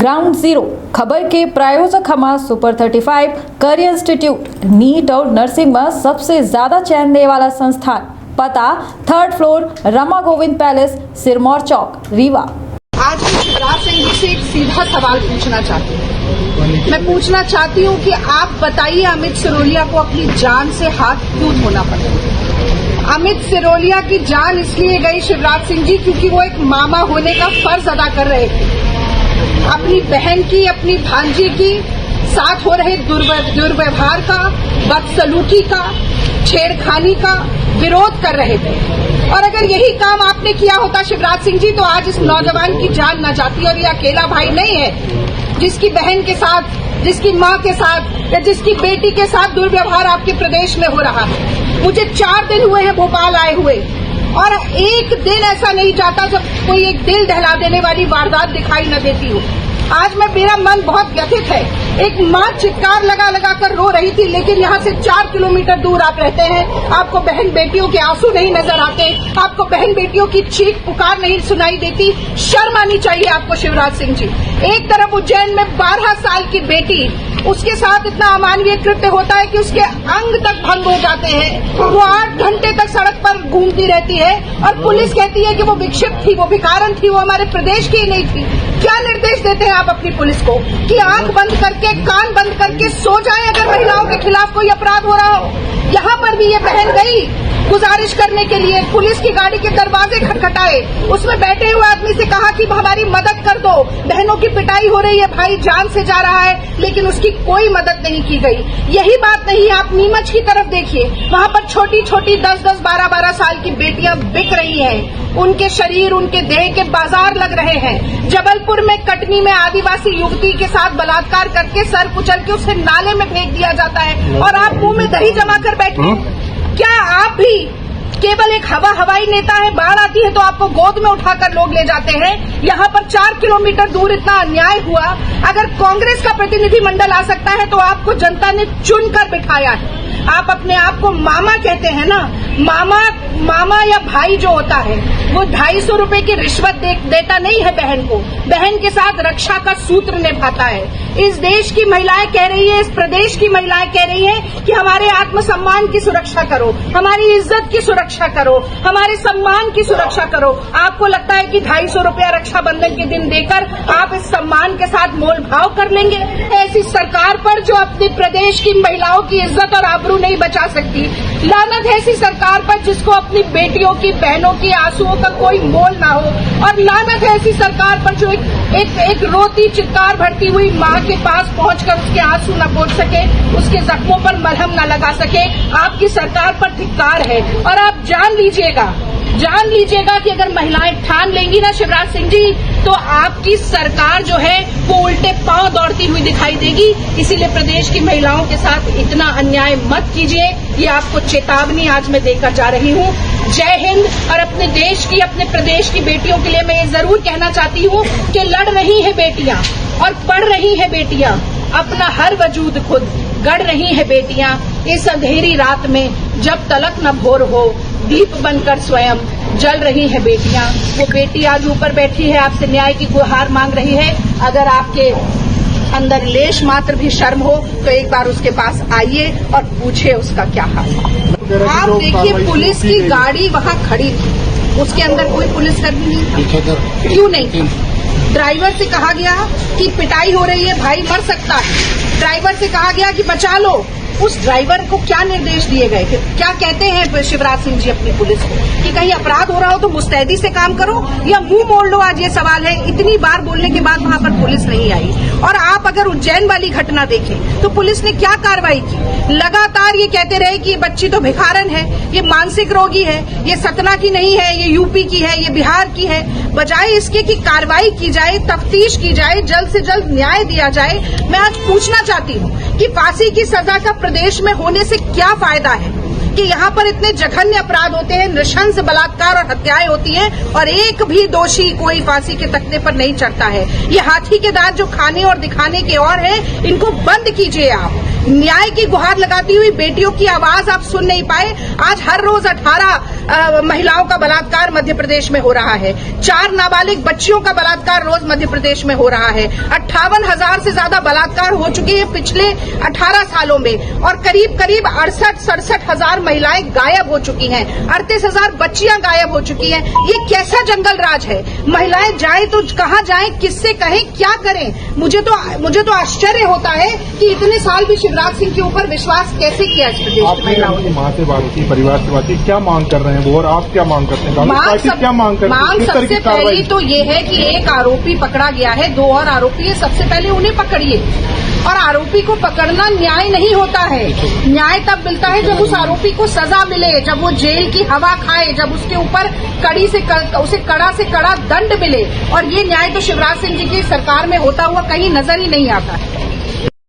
Ground zero खबर के प्रायोजक हमारा सुपर 35 करियर इंस्टीट्यूट नीट और नर्सिंग में सबसे ज्यादा चयन देने वाला संस्थान। पता 3rd floor Rama Govind palace, Sirmaur Chowk, Rewa. आज मैं शिवराज सिंह जी से एक सीधा सवाल पूछना चाहती हूँ। मैं पूछना चाहती हूँ कि आप बताइए, अमित सिरोलिया को अपनी जान से हाथ क्यों धोना पड़ा? अमित सिरोलिया की जान इसलिए गई शिवराज सिंह जी क्योंकि वो एक मामा होने का फर्ज अदा कर रहे थे। अपनी बहन की, अपनी भांजी की साथ हो रहे दुर्व्यवहार का, बदसलूकी का, छेड़खानी का विरोध कर रहे थे। और अगर यही काम आपने किया होता शिवराज सिंह जी, तो आज इस नौजवान की जान न जाती। और ये अकेला भाई नहीं है जिसकी बहन के साथ, जिसकी मां के साथ या जिसकी बेटी के साथ दुर्व्यवहार आपके प्रदेश में हो रहा है। मुझे 4 दिन हुए हैं भोपाल आए हुए, और एक दिन ऐसा नहीं जाता जब कोई एक दिल दहला देने वाली वारदात दिखाई न देती हो। आज मेरा मन बहुत व्यथित है। एक माँ चित्कार लगा लगा कर रो रही थी, लेकिन यहाँ से 4 किलोमीटर दूर आप रहते हैं, आपको बहन बेटियों के आंसू नहीं नजर आते, आपको बहन बेटियों की चीख पुकार नहीं सुनाई देती। शर्म आनी चाहिए आपको शिवराज सिंह जी। एक तरफ उज्जैन में 12 साल की बेटी, उसके साथ इतना अमानवीय कृत्य होता है कि उसके अंग तक भंग हो जाते हैं। वो 8 घंटे तक सड़क पर घूमती रहती है और पुलिस कहती है कि वो विक्षिप्त थी, वो भिखारन थी, वो हमारे प्रदेश की नहीं थी। क्या निर्देश देते हैं आप अपनी पुलिस को कि आंख बंद करके, कान बंद करके सो जाए अगर महिलाओं के खिलाफ कोई अपराध हो रहा हो? यहाँ पर भी ये बहन गई गुजारिश करने के लिए, पुलिस की गाड़ी के दरवाजे खटखटाए, उसमें बैठे हुए आदमी से कहा कि हमारी मदद कर दो, बहनों की पिटाई हो रही है, भाई जान से जा रहा है, लेकिन उसकी कोई मदद नहीं की गई। यही बात नहीं, आप नीमच की तरफ देखिए, वहाँ पर छोटी छोटी 10-10, 12-12 साल की बेटियां बिक रही हैं, उनके शरीर, उनके देह के बाजार लग रहे हैं। जबलपुर में, कटनी में आदिवासी युवती के साथ बलात्कार करके सर कुचल के उसे नाले में फेंक दिया जाता है, और आप मुंह में दही जमा कर बैठे। क्या आप भी केवल एक हवाई नेता है? बाढ़ आती है तो आपको गोद में उठाकर लोग ले जाते हैं। यहाँ पर 4 किलोमीटर दूर इतना अन्याय हुआ। अगर कांग्रेस का प्रतिनिधिमंडल आ सकता है तो आपको जनता ने चुनकर बिठाया है। आप अपने आप को मामा कहते हैं ना, मामा या भाई जो होता है वो 250 रुपए की रिश्वत देता नहीं है बहन को, बहन के साथ रक्षा का सूत्र निभाता है। इस देश की महिलाएं कह रही है, इस प्रदेश की महिलाएं कह रही हैं कि हमारे आत्मसम्मान की सुरक्षा करो, हमारी इज्जत की सुरक्षा करो, हमारे सम्मान की सुरक्षा करो। आपको लगता है कि 250 रुपया रक्षाबंधन के दिन देकर आप इस सम्मान के साथ मोल भाव कर लेंगे? ऐसी सरकार पर जो अपने प्रदेश की महिलाओं की इज्जत और आबरू नहीं बचा सकती। लानत है ऐसी सरकार पर जिसको अपनी बेटियों की, बहनों की आंसुओं का कोई मोल ना हो। और लानत है ऐसी सरकार पर जो एक रोती चित्कार भरती हुई माँ के पास पहुंचकर उसके आंसू न पोंछ सके, उसके जख्मों पर मलहम न लगा सके। आपकी सरकार पर धिक्कार है। और आप जान लीजिएगा कि अगर महिलाएं ठान लेंगी ना शिवराज सिंह जी, तो आपकी सरकार जो है वो उल्टे पांव दौड़ती हुई दिखाई देगी। इसीलिए प्रदेश की महिलाओं के साथ इतना अन्याय मत कीजिए, ये आपको चेतावनी आज मैं देकर जा रही हूँ। जय हिंद। और अपने देश की, अपने प्रदेश की बेटियों के लिए मैं ये जरूर कहना चाहती हूँ कि लड़ रही है बेटियां और पढ़ रही है बेटियां, अपना हर वजूद खुद गढ़ रही है बेटियां। इस अंधेरी रात में जब तलक न भोर हो, दीप बनकर स्वयं जल रही है बेटियां। वो बेटी आज ऊपर बैठी है, आपसे न्याय की गुहार मांग रही है। अगर आपके अंदर लेश मात्र भी शर्म हो तो एक बार उसके पास आइए और पूछिए उसका क्या हाल है। आप देखिए, पुलिस की गाड़ी वहां खड़ी थी, उसके अंदर कोई पुलिसकर्मी नहीं था। क्यों नहीं थी? ड्राइवर से कहा गया कि पिटाई हो रही है, भाई मर सकता है। ड्राइवर से कहा गया कि बचा लो। उस ड्राइवर को क्या निर्देश दिए गए थे? क्या कहते हैं शिवराज सिंह जी अपनी पुलिस को कि कहीं अपराध हो रहा हो तो मुस्तैदी से काम करो या मुंह मोड़ लो? आज ये सवाल है। इतनी बार बोलने के बाद वहां पर पुलिस नहीं आई। और आप अगर उज्जैन वाली घटना देखें तो पुलिस ने क्या कार्रवाई की? लगातार ये कहते रहे कि ये बच्ची तो भिखारन है, ये मानसिक रोगी है, ये सतना की नहीं है, ये यूपी की है, ये बिहार की है। बजाय इसके कि कार्रवाई की जाए, तफ्तीश की जाए, जल्द से जल्द न्याय दिया जाए। मैं आज पूछना चाहती हूँ कि फांसी की सजा का प्रदेश में होने से क्या फायदा है कि यहाँ पर इतने जघन्य अपराध होते हैं, नृशंस बलात्कार और हत्याएं होती हैं और एक भी दोषी कोई फांसी के तख्ते पर नहीं चढ़ता है। ये हाथी के दांत जो खाने और दिखाने के और हैं, इनको बंद कीजिए आप। न्याय की गुहार लगाती हुई बेटियों की आवाज आप सुन नहीं पाए। आज हर रोज 18 महिलाओं का बलात्कार मध्य प्रदेश में हो रहा है, 4 नाबालिग बच्चियों का बलात्कार रोज मध्य प्रदेश में हो रहा है, 58,000 से ज्यादा बलात्कार हो चुके हैं पिछले 18 सालों में और करीब 68-67 हजार महिलाएं गायब हो चुकी हैं, 38,000 बच्चियां गायब हो चुकी हैं। ये कैसा जंगल राज है? महिलाएं जाएं तो कहां जाएं, किससे कहें, क्या करें? मुझे तो आश्चर्य होता है कि इतने साल भी शिवराज सिंह के ऊपर विश्वास कैसे किया इस प्रदेश की महिलाओं ने। माँ से बात की, परिवार से बात की, क्या मांग कर रहे हैं वो और आप क्या मांग करते हैं? क्या मांग करते हैं? मांग सबसे पहली तो ये है कि एक आरोपी पकड़ा गया है, 2 और आरोपी है, सबसे पहले उन्हें पकड़िए। और आरोपी को पकड़ना न्याय नहीं होता है, न्याय तब मिलता है जब उस आरोपी को सजा मिले, जब वो जेल की हवा खाए, जब उसके ऊपर उसे कड़ा से कड़ा दंड मिले। और ये न्याय तो शिवराज सिंह जी की सरकार में होता हुआ कहीं नजर ही नहीं आता है।